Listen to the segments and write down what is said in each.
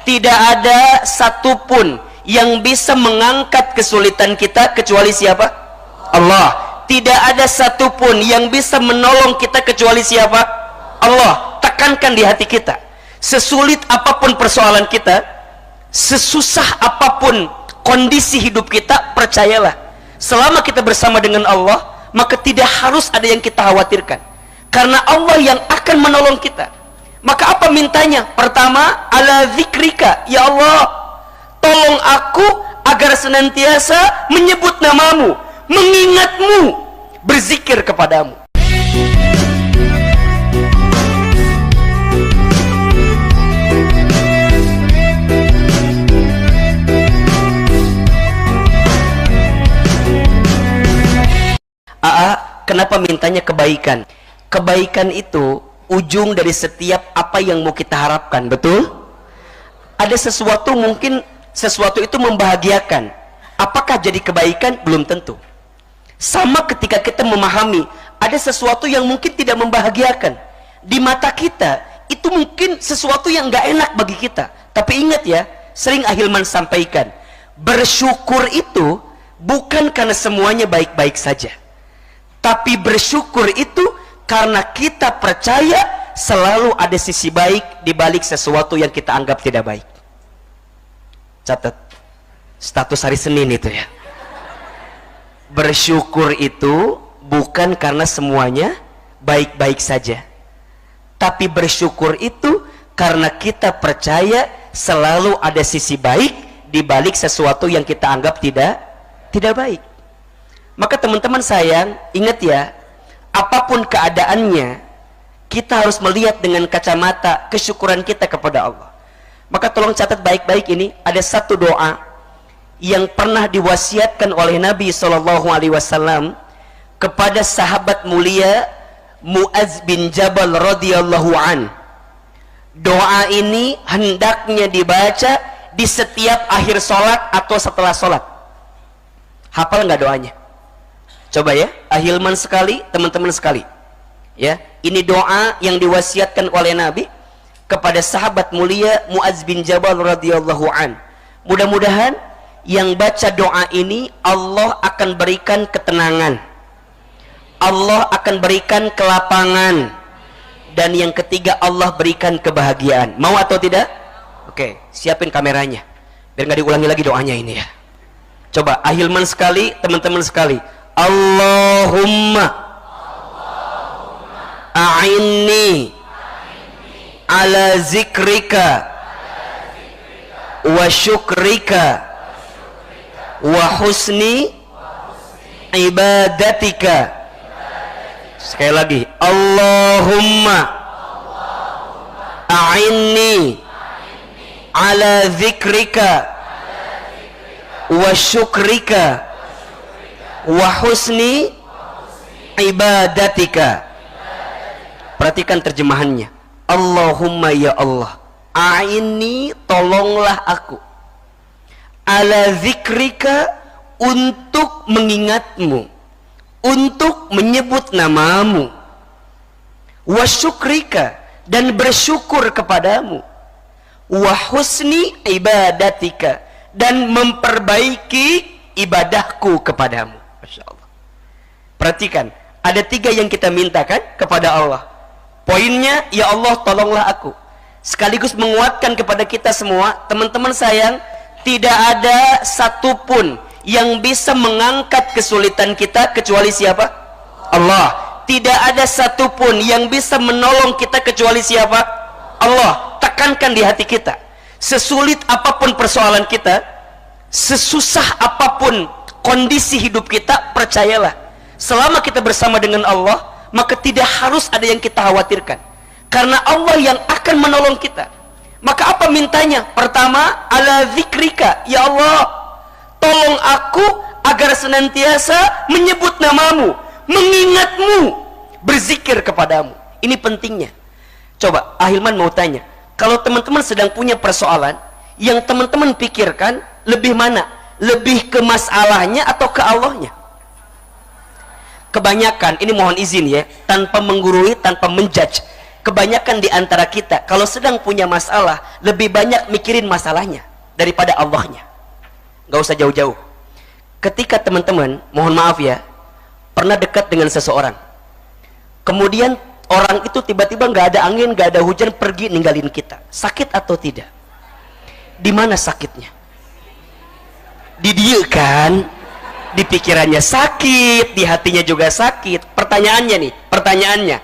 Tidak ada satupun yang bisa mengangkat kesulitan kita kecuali siapa? Allah. Tidak ada satupun yang bisa menolong kita kecuali siapa? Allah. Tekankan di hati kita, sesulit apapun persoalan kita, sesusah apapun kondisi hidup kita, percayalah, selama kita bersama dengan Allah, maka tidak harus ada yang kita khawatirkan, karena Allah yang akan menolong kita. Maka apa mintanya? Pertama, ala zikrika, ya Allah, tolong aku agar senantiasa menyebut namamu, mengingatmu, berzikir kepadamu. Kenapa mintanya kebaikan? Kebaikan itu ujung dari setiap apa yang mau kita harapkan, betul? Ada sesuatu, mungkin sesuatu itu membahagiakan. Apakah jadi kebaikan? Belum tentu. Sama ketika kita memahami ada sesuatu yang mungkin tidak membahagiakan. Di mata kita itu mungkin sesuatu yang gak enak bagi kita. Tapi ingat ya, sering Ahilman sampaikan, bersyukur itu bukan karena semuanya baik-baik saja, tapi bersyukur itu karena kita percaya selalu ada sisi baik di balik sesuatu yang kita anggap tidak baik. Catat status hari Senin itu ya. Bersyukur itu bukan karena semuanya baik-baik saja, tapi bersyukur itu karena kita percaya selalu ada sisi baik di balik sesuatu yang kita anggap tidak baik. Maka teman-teman sayang, ingat ya, apapun keadaannya, kita harus melihat dengan kacamata kesyukuran kita kepada Allah. Maka tolong catat baik-baik ini, ada satu doa yang pernah diwasiatkan oleh Nabi SAW kepada sahabat mulia Mu'adz bin Jabal radhiyallahu an. Doa ini hendaknya dibaca di setiap akhir sholat atau setelah sholat. Hafal nggak doanya? Coba ya, Ahilman sekali, teman-teman sekali. Ya, ini doa yang diwasiatkan oleh Nabi kepada sahabat mulia Mu'adz bin Jabal radhiyallahu an. Mudah-mudahan yang baca doa ini Allah akan berikan ketenangan, Allah akan berikan kelapangan, dan yang ketiga Allah berikan kebahagiaan. Mau atau tidak? Oke, siapin kameranya biar nggak diulangi lagi doanya ini ya. Coba Ahilman sekali, teman-teman sekali. Allahumma a'inni ala zikrika wa syukrika wa husni ibadatika. Sekali lagi, Allahumma a'inni ala zikrika wa syukrika wa husni ibadatika. Perhatikan terjemahannya. Allahumma, ya Allah, a'inni, tolonglah aku, ala zikrika, untuk mengingatmu, untuk menyebut namamu, wa syukrika, dan bersyukur kepadamu, wa husni ibadatika, dan memperbaiki ibadahku kepadamu. Masya Allah. Perhatikan, ada tiga yang kita mintakan kepada Allah. Poinnya, ya Allah tolonglah aku, sekaligus menguatkan kepada kita semua, teman-teman sayang, tidak ada satupun yang bisa mengangkat kesulitan kita kecuali siapa? Allah. Tidak ada satupun yang bisa menolong kita kecuali siapa? Allah. Tekankan di hati kita, sesulit apapun persoalan kita, sesusah apapun kondisi hidup kita, percayalah, selama kita bersama dengan Allah, maka tidak harus ada yang kita khawatirkan, karena Allah yang akan menolong kita. Maka apa mintanya? Pertama, ala zikrika, ya Allah, tolong aku agar senantiasa menyebut namamu, mengingatmu, berzikir kepadamu. Ini pentingnya. Coba Ahilman mau tanya, kalau teman-teman sedang punya persoalan, yang teman-teman pikirkan lebih mana? Lebih ke masalahnya atau ke Allahnya? Kebanyakan, ini mohon izin ya, tanpa menggurui, tanpa menjudge, kebanyakan di antara kita kalau sedang punya masalah lebih banyak mikirin masalahnya daripada Allahnya. Gak usah jauh-jauh. Ketika teman-teman, mohon maaf ya, pernah dekat dengan seseorang, kemudian orang itu tiba-tiba gak ada angin, gak ada hujan, pergi ninggalin kita, sakit atau tidak? Di mana sakitnya? Di dia kan, di pikirannya sakit, di hatinya juga sakit. Pertanyaannya,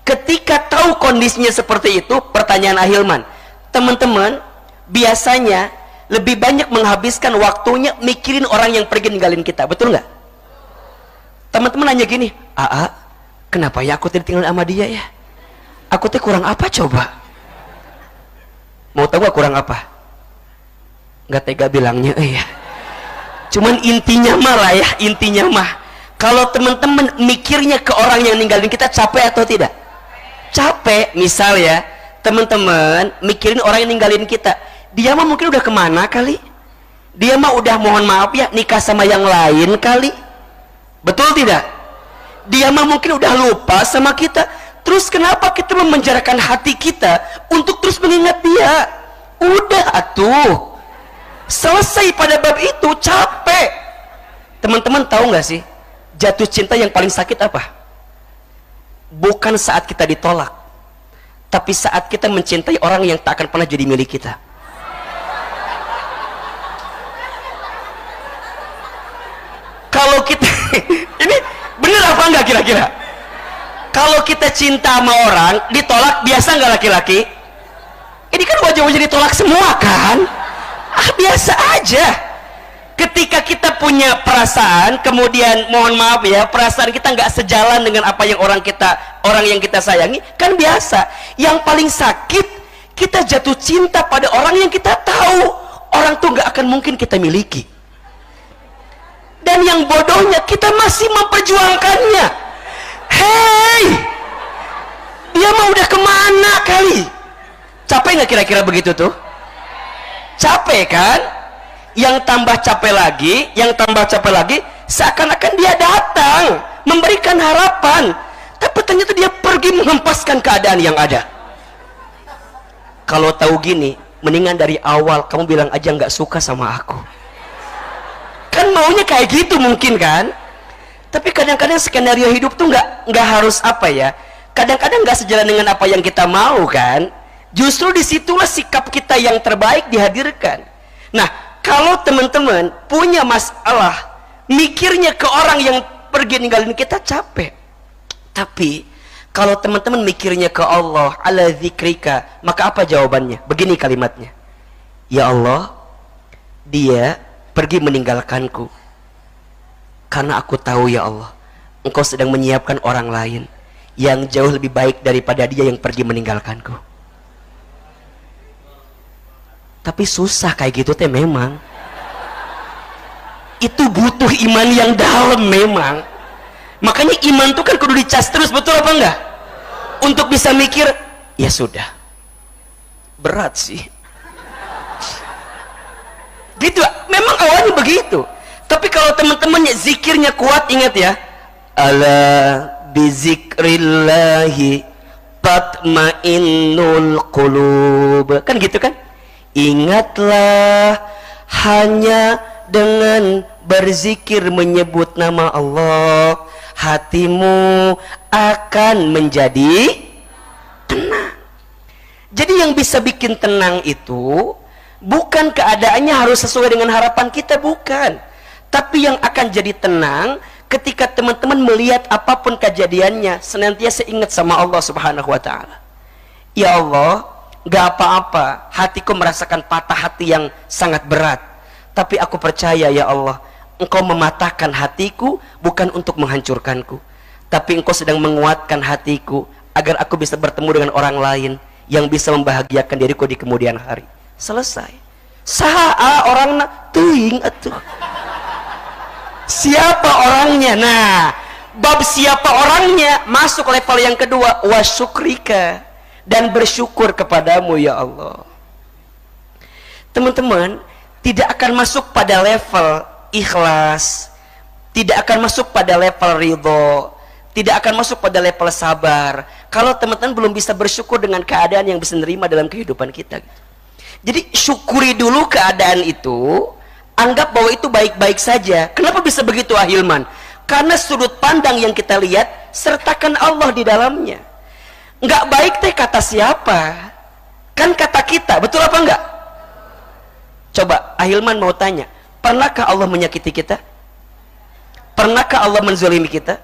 ketika tahu kondisinya seperti itu, pertanyaan Ahilman, teman-teman biasanya lebih banyak menghabiskan waktunya mikirin orang yang pergi ninggalin kita, betul nggak? Teman-teman nanya gini, kenapa ya aku ditinggalin sama dia ya? Aku tuh kurang apa coba? Mau tahu gak kurang apa? Nggak tega bilangnya, ya. Cuman intinya mah kalau teman-teman mikirnya ke orang yang ninggalin kita, capek atau tidak? Capek. Misal ya, teman-teman mikirin orang yang ninggalin kita, dia mah mungkin udah kemana kali, dia mah udah, mohon maaf ya, nikah sama yang lain kali, betul tidak? Dia mah mungkin udah lupa sama kita. Terus kenapa kita memenjarakan hati kita untuk terus mengingat dia? Udah atuh, selesai pada bab itu. Capek. Teman-teman tahu nggak sih, jatuh cinta yang paling sakit apa? Bukan saat kita ditolak, tapi saat kita mencintai orang yang tak akan pernah jadi milik kita. Kalau kita ini bener apa enggak kira-kira? Kalau kita cinta sama orang ditolak, biasa nggak laki-laki? Ini kan wajah-wajah ditolak semua kan? Biasa aja. Ketika kita punya perasaan, kemudian mohon maaf ya, perasaan kita nggak sejalan dengan apa yang orang yang kita sayangi, kan biasa. Yang paling sakit, kita jatuh cinta pada orang yang kita tahu orang tuh nggak akan mungkin kita miliki. Dan yang bodohnya, kita masih memperjuangkannya. Hei, dia mah udah kemana kali? Capek nggak kira-kira begitu tuh? Capek kan? Yang tambah capek lagi, seakan-akan dia datang memberikan harapan, tapi ternyata dia pergi menghempaskan keadaan yang ada. Kalau tahu gini, mendingan dari awal kamu bilang aja nggak suka sama aku. Kan maunya kayak gitu mungkin kan? Tapi kadang-kadang skenario hidup tuh nggak harus apa ya? Kadang-kadang nggak sejalan dengan apa yang kita mau kan? Justru disitulah sikap kita yang terbaik dihadirkan. Nah, kalau teman-teman punya masalah, mikirnya ke orang yang pergi ninggalin kita, capek. Tapi kalau teman-teman mikirnya ke Allah, ala zikrika, maka apa jawabannya? Begini kalimatnya, ya Allah, dia pergi meninggalkanku karena aku tahu ya Allah, Engkau sedang menyiapkan orang lain yang jauh lebih baik daripada dia yang pergi meninggalkanku. Tapi susah kayak gitu teh memang. Itu butuh iman yang dalam memang. Makanya iman tuh kan kudu dicas terus, betul apa enggak? Untuk bisa mikir, ya sudah. Berat sih. Gitu, memang awalnya begitu. Tapi kalau teman-temannya zikirnya kuat, ingat ya, ala bizikrillahi tatmainnul qulub, kan gitu kan? Ingatlah, hanya dengan berzikir menyebut nama Allah, hatimu akan menjadi tenang. Jadi yang bisa bikin tenang itu bukan keadaannya harus sesuai dengan harapan kita, bukan. Tapi yang akan jadi tenang ketika teman-teman melihat apapun kejadiannya senantiasa ingat sama Allah Subhanahu wa ta'ala. Ya Allah, gak apa-apa hatiku merasakan patah hati yang sangat berat, tapi aku percaya ya Allah, Engkau mematahkan hatiku bukan untuk menghancurkanku, tapi Engkau sedang menguatkan hatiku agar aku bisa bertemu dengan orang lain yang bisa membahagiakan diriku di kemudian hari. Selesai. Saha orangna teuing atuh. Siapa orangnya? Nah, bab siapa orangnya masuk level yang kedua, wasyukrika, dan bersyukur kepadamu ya Allah. Teman-teman, tidak akan masuk pada level ikhlas, tidak akan masuk pada level ridho, tidak akan masuk pada level sabar kalau teman-teman belum bisa bersyukur dengan keadaan yang bisa nerima dalam kehidupan kita gitu. Jadi syukuri dulu keadaan itu, anggap bahwa itu baik-baik saja. Kenapa bisa begitu Ahilman? Karena sudut pandang yang kita lihat sertakan Allah di dalamnya. Nggak baik teh kata siapa? Kan kata kita, betul apa enggak? Coba Ahilman mau tanya, pernahkah Allah menyakiti kita? Pernahkah Allah menzalimi kita?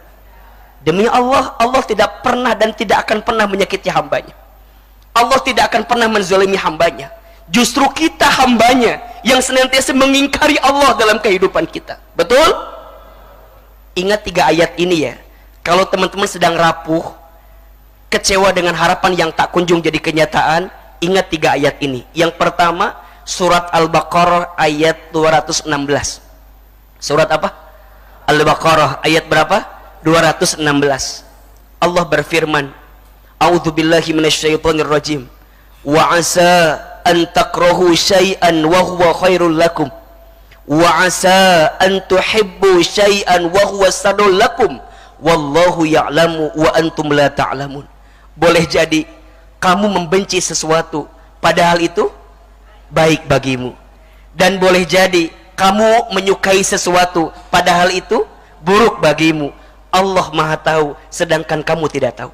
Demi Allah, Allah tidak pernah dan tidak akan pernah menyakiti hambanya. Allah tidak akan pernah menzalimi hambanya. Justru kita hambanya yang senantiasa mengingkari Allah dalam kehidupan kita. Betul? Ingat 3 ayat ini ya. Kalau teman-teman sedang rapuh, kecewa dengan harapan yang tak kunjung jadi kenyataan, ingat 3 ayat ini. Yang pertama, surat Al-Baqarah ayat 216. Surat apa? Al-Baqarah ayat berapa? 216. Allah berfirman, A'udzubillahi minasyaitonir rajim. Wa asa an takrahu syai'an wa huwa khairul lakum. Wa asa an tuhibbu syai'an wa huwa sadul lakum. Wallahu ya'lamu wa antum la ta'lamun. Boleh jadi kamu membenci sesuatu padahal itu baik bagimu, dan boleh jadi kamu menyukai sesuatu padahal itu buruk bagimu. Allah Maha tahu sedangkan kamu tidak tahu.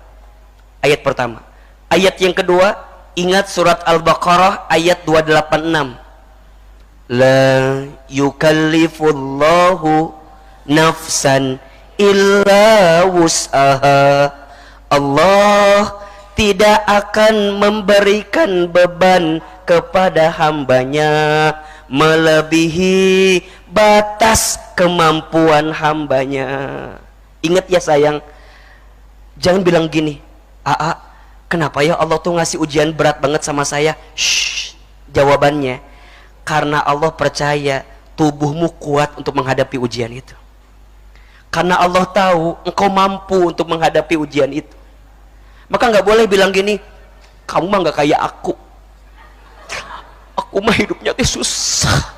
Ayat pertama. Ayat yang kedua, ingat surat Al-Baqarah ayat 286. La yukallifullahu nafsan illa wus'aha. Allah tidak akan memberikan beban kepada hambanya melebihi batas kemampuan hambanya. Ingat ya sayang, jangan bilang gini, Aa, kenapa ya Allah tuh ngasih ujian berat banget sama saya? Shh, jawabannya, karena Allah percaya tubuhmu kuat untuk menghadapi ujian itu. Karena Allah tahu engkau mampu untuk menghadapi ujian itu. Maka nggak boleh bilang gini, kamu mah nggak kayak aku mah hidupnya tuh susah,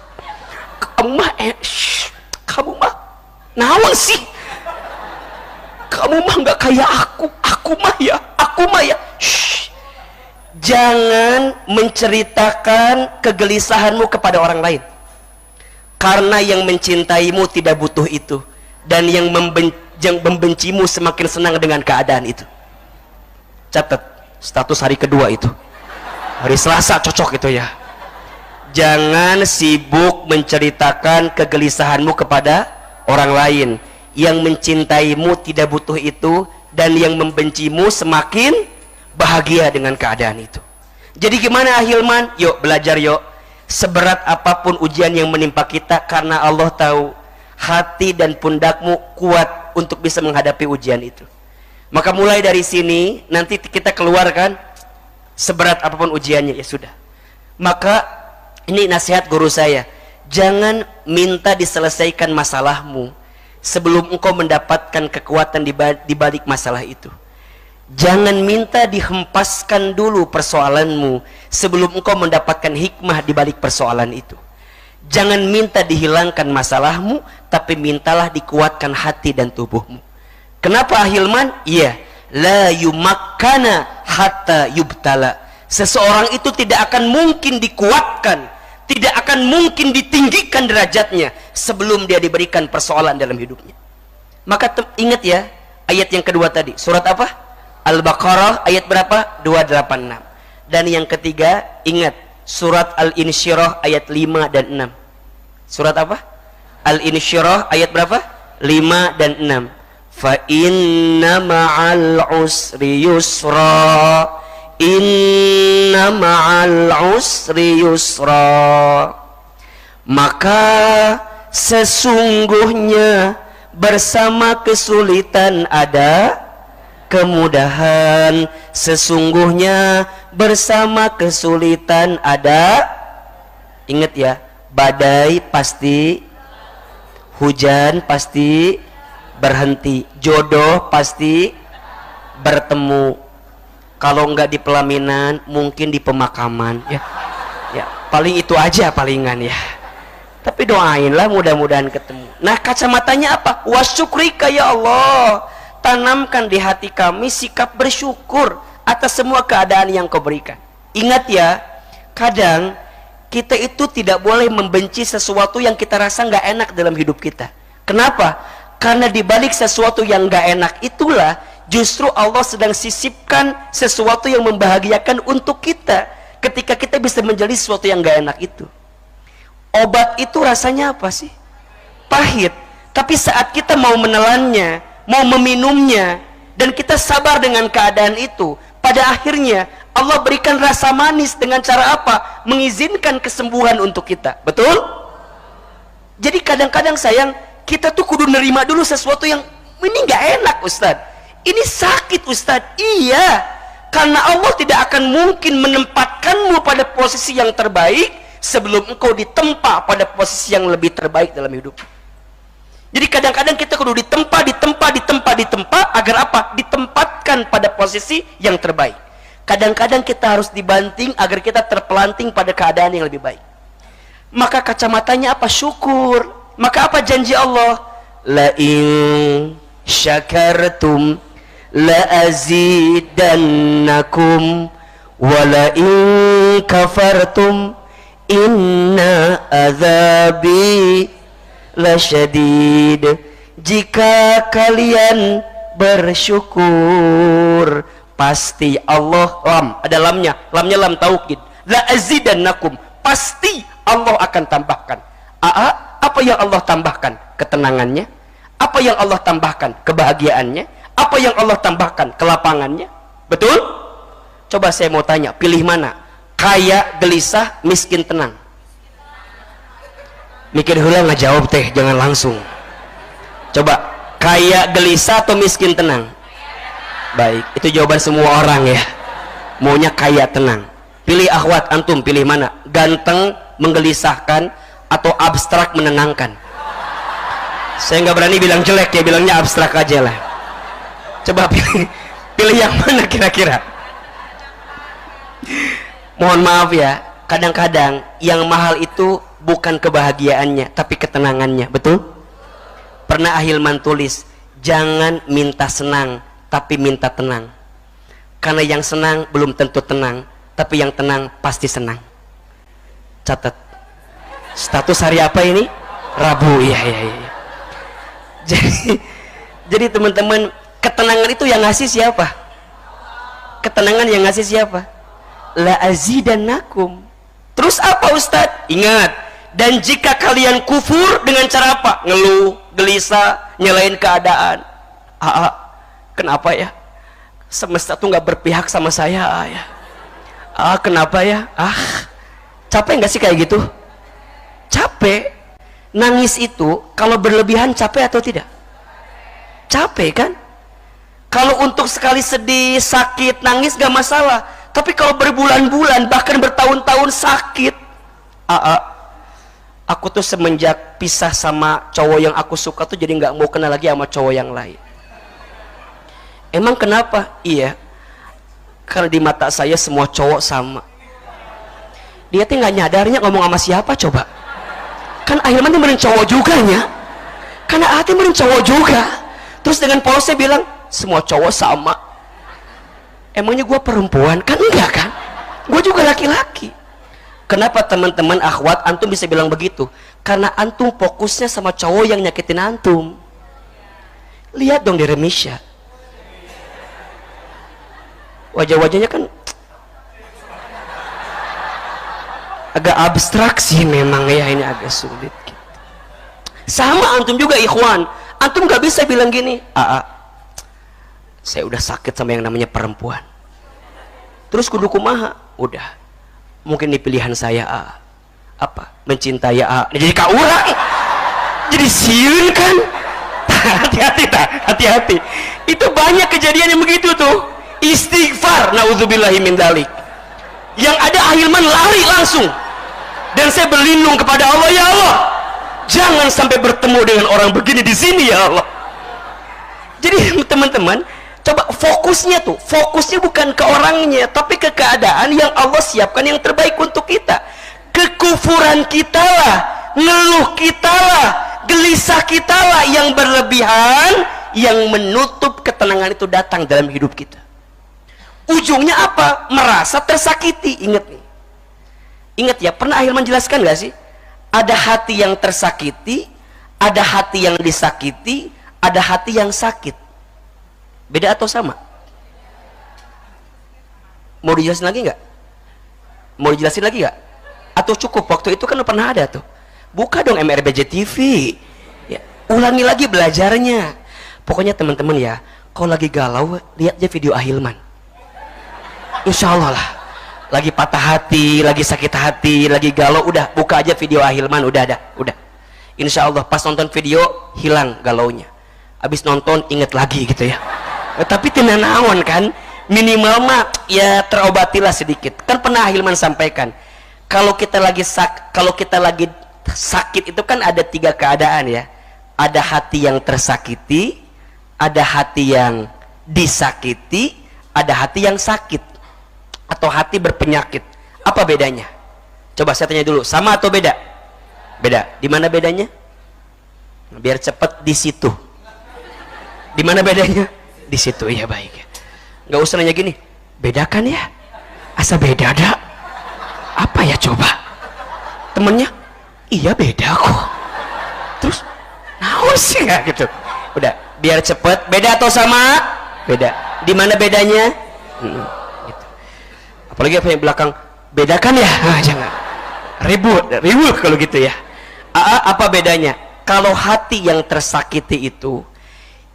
kamu mah naon sih, kamu mah nggak kayak aku mah ya. Shh. Jangan menceritakan kegelisahanmu kepada orang lain, karena yang mencintaimu tidak butuh itu, dan yang membencimu semakin senang dengan keadaan itu. Catat status hari kedua itu, hari Selasa cocok itu ya. Jangan sibuk menceritakan kegelisahanmu kepada orang lain. Yang mencintaimu tidak butuh itu, dan yang membencimu semakin bahagia dengan keadaan itu. Jadi gimana Ahilman? Yuk belajar yuk. Seberat apapun ujian yang menimpa kita, karena Allah tahu hati dan pundakmu kuat untuk bisa menghadapi ujian itu. Maka mulai dari sini nanti kita keluarkan seberat apapun ujiannya, ya sudah. Maka ini nasihat guru saya, jangan minta diselesaikan masalahmu sebelum engkau mendapatkan kekuatan di balik masalah itu. Jangan minta dihempaskan dulu persoalanmu sebelum engkau mendapatkan hikmah di balik persoalan itu. Jangan minta dihilangkan masalahmu, tapi mintalah dikuatkan hati dan tubuhmu. Kenapa Ahilman? Iya, la yumakkana hatta yubtala. Seseorang itu tidak akan mungkin dikuatkan, tidak akan mungkin ditinggikan derajatnya sebelum dia diberikan persoalan dalam hidupnya. Maka ingat ya, ayat yang kedua tadi, surat apa? Al-Baqarah ayat berapa? 286. Dan yang ketiga, ingat surat Al-Insyirah ayat 5 dan 6. Surat apa? Al-Insyirah ayat berapa? 5 dan 6. Fa inna ma'al usri yusra. Inna ma'al usri yusra. Maka sesungguhnya bersama kesulitan ada kemudahan. Sesungguhnya bersama kesulitan ada, ingat ya, badai pasti, hujan pasti berhenti, jodoh pasti bertemu. Kalau enggak di pelaminan, mungkin di pemakaman ya. Ya, paling itu aja palingan ya. Tapi doainlah mudah-mudahan ketemu. Nah, kacamatanya apa? Wasyukrika ya Allah. tanamkan di hati kami sikap bersyukur atas semua keadaan yang kau berikan. Ingat ya, kadang kita itu tidak boleh membenci sesuatu yang kita rasa nggak enak dalam hidup kita. Kenapa? Karena dibalik sesuatu yang nggak enak itulah justru Allah sedang sisipkan sesuatu yang membahagiakan untuk kita. Ketika kita bisa menjadi sesuatu yang nggak enak itu. Obat itu rasanya apa sih? Pahit. Tapi saat kita mau menelannya, mau meminumnya, dan kita sabar dengan keadaan itu, pada akhirnya Allah berikan rasa manis dengan cara apa? Mengizinkan kesembuhan untuk kita. Betul? Jadi kadang-kadang sayang, kita tuh kudu nerima dulu sesuatu yang ini nggak enak Ustadz, ini sakit Ustadz. Iya, karena Allah tidak akan mungkin menempatkanmu pada posisi yang terbaik sebelum engkau ditempa pada posisi yang lebih terbaik dalam hidup. Jadi kadang-kadang kita kudu ditempa agar apa? Ditempatkan pada posisi yang terbaik. Kadang-kadang kita harus dibanting agar kita terpelanting pada keadaan yang lebih baik. Maka kacamatanya apa? Syukur. Maka apa janji Allah? La in syakartum la azidannakum wa la in kafartum inna azabi lasyadid. Jika kalian bersyukur, pasti Allah, ada lamnya lam taukid, la azidannakum, pasti Allah akan tambahkan. Apa yang Allah tambahkan? Ketenangannya. Apa yang Allah tambahkan? Kebahagiaannya. Apa yang Allah tambahkan? Kelapangannya. Betul? Coba saya mau tanya, pilih mana? Kaya, gelisah, miskin, tenang. Mikir heula nggak jawab teh, jangan langsung. Coba, kaya, gelisah atau miskin, tenang? Baik, itu jawaban semua orang ya. Maunya kaya, tenang. Pilih akhwat, antum pilih mana? Ganteng, menggelisahkan, atau abstrak, menenangkan? Saya nggak berani bilang jelek ya, bilangnya abstrak aja lah. Coba pilih yang mana kira-kira? Mohon maaf ya, kadang-kadang yang mahal itu bukan kebahagiaannya, tapi ketenangannya. Betul? Pernah Ahilman tulis, jangan minta senang, tapi minta tenang. Karena yang senang belum tentu tenang, tapi yang tenang pasti senang. Catat. Status hari apa ini? Rabu. Iya. Jadi teman-teman, ketenangan itu yang ngasih siapa? Ketenangan yang ngasih siapa? La azidannakum. Terus apa Ustadz? Ingat, dan jika kalian kufur dengan cara apa? Ngeluh, gelisah, nyalain keadaan. Kenapa ya? Semesta tuh nggak berpihak sama saya ya. Kenapa ya? Capek nggak sih kayak gitu? Capek. Nangis itu kalau berlebihan capek atau tidak? Capek kan? Kalau untuk sekali sedih, sakit, nangis gak masalah. Tapi kalau berbulan-bulan bahkan bertahun-tahun sakit, aku tuh semenjak pisah sama cowok yang aku suka tuh jadi nggak mau kenal lagi sama cowok yang lain. Emang kenapa? Iya, karena di mata saya semua cowok sama. Dia tuh nggak nyadarnya ngomong sama siapa coba? Kan akhirnya dia meren cowok juga nya. Karena hati meren cowok juga. Terus dengan polosnya bilang semua cowok sama. Emangnya gue perempuan? Kan enggak kan? Gue juga laki-laki. Kenapa teman-teman akhwat antum bisa bilang begitu? Karena antum fokusnya sama cowok yang nyakitin antum. Lihat dong di Remisha, wajah-wajahnya kan agak abstrak sih memang ya, ini agak sulit gitu. Sama antum juga ikhwan, antum gak bisa bilang gini, saya udah sakit sama yang namanya perempuan, terus kudu kumaha? Udah, mungkin ini pilihan saya apa? Mencintai jadi kaurang, jadi siun kan? Hati-hati. Itu banyak kejadian yang begitu tuh. Istighfar, naudzubillahi min dzalik. Yang ada Ahilman lari langsung. Dan saya berlindung kepada Allah, ya Allah, jangan sampai bertemu dengan orang begini di sini ya Allah. Jadi teman-teman, coba fokusnya bukan ke orangnya, tapi ke keadaan yang Allah siapkan yang terbaik untuk kita. Kekufuran kita lah, ngeluh kita lah, gelisah kita lah yang berlebihan, yang menutup ketenangan itu datang dalam hidup kita. Ujungnya apa? Merasa tersakiti. Ingat nih, ingat ya, pernah Ahilman menjelaskan gak sih? Ada hati yang tersakiti, ada hati yang disakiti, ada hati yang sakit. Beda atau sama? Mau dijelasin lagi nggak? Mau dijelasin lagi nggak? Atau cukup? Waktu itu kan pernah ada tuh. Buka dong MRBJ TV ya, ulangi lagi belajarnya. Pokoknya teman-teman ya, kalau lagi galau lihat aja video Ahilman, insya Allah lah. Lagi patah hati, lagi sakit hati, lagi galau, udah buka aja video Ahilman, udah ada, udah. Insya Allah pas nonton video hilang galaunya. Abis nonton inget lagi gitu ya. Tapi tidak naon kan, minimal mah ya terobatilah sedikit. Kan pernah Ahilman sampaikan, kalau kita lagi sakit itu kan ada 3 keadaan ya. Ada hati yang tersakiti, ada hati yang disakiti, ada hati yang sakit atau hati berpenyakit. Apa bedanya? Coba saya tanya dulu, sama atau beda? Beda. Di mana bedanya? Biar cepat di situ. Di mana bedanya? Di situ. Iya baik. Nggak usah nanya gini, bedakan ya? Asa beda ada? Apa ya coba? Temennya, iya beda kok. Terus, naon sih nggak gitu? Udah, biar cepet. Beda atau sama? Beda. Di mana bedanya? Gitu. Apalagi apa yang belakang, bedakan ya? Nah, jangan. Ribut kalau gitu ya. Apa bedanya? Kalau hati yang tersakiti itu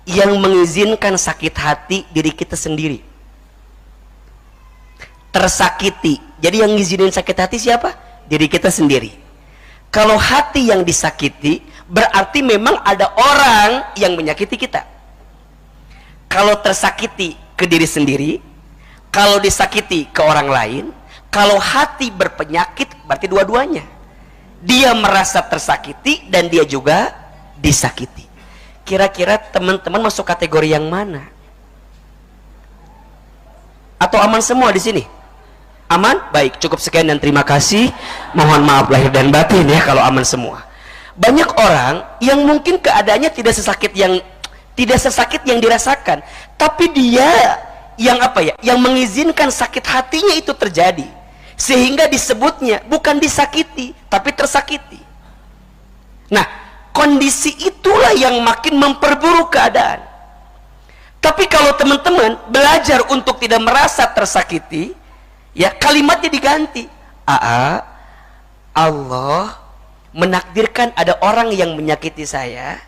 yang mengizinkan sakit hati diri kita sendiri. Tersakiti, jadi yang ngizinin sakit hati siapa? Diri kita sendiri. Kalau hati yang disakiti berarti memang ada orang yang menyakiti kita. Kalau tersakiti ke diri sendiri, kalau disakiti ke orang lain, kalau hati berpenyakit berarti dua-duanya. Dia merasa tersakiti dan dia juga disakiti. Kira-kira teman-teman masuk kategori yang mana? Atau aman semua di sini? Aman? Baik, cukup sekian dan terima kasih. Mohon maaf lahir dan batin ya kalau aman semua. Banyak orang yang mungkin keadaannya tidak sesakit yang dirasakan, tapi dia yang apa ya? Yang mengizinkan sakit hatinya itu terjadi. Sehingga disebutnya bukan disakiti, tapi tersakiti. Nah, kondisi itulah yang makin memperburuk keadaan. Tapi kalau teman-teman belajar untuk tidak merasa tersakiti, ya kalimatnya diganti. Allah menakdirkan ada orang yang menyakiti saya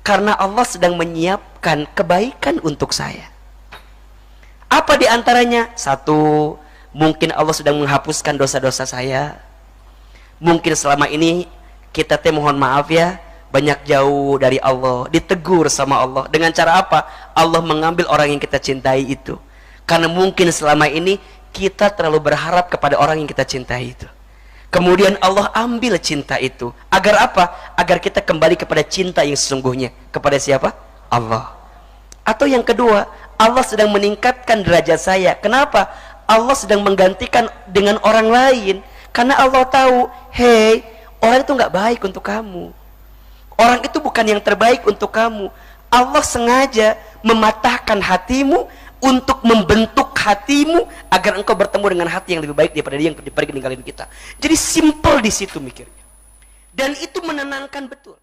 karena Allah sedang menyiapkan kebaikan untuk saya. Apa diantaranya? 1, mungkin Allah sedang menghapuskan dosa-dosa saya. Mungkin selama ini kita mohon maaf ya, banyak jauh dari Allah, ditegur sama Allah. Dengan cara apa? Allah mengambil orang yang kita cintai itu. Karena mungkin selama ini kita terlalu berharap kepada orang yang kita cintai itu. Kemudian Allah ambil cinta itu. Agar apa? Agar kita kembali kepada cinta yang sesungguhnya. Kepada siapa? Allah. Atau yang kedua, Allah sedang meningkatkan derajat saya. Kenapa? Allah sedang menggantikan dengan orang lain. Karena Allah tahu, hei, orang itu nggak baik untuk kamu. Orang itu bukan yang terbaik untuk kamu. Allah sengaja mematahkan hatimu untuk membentuk hatimu agar engkau bertemu dengan hati yang lebih baik daripada dia yang pergi ninggalin kita. Jadi simple di situ mikirnya. Dan itu menenangkan betul.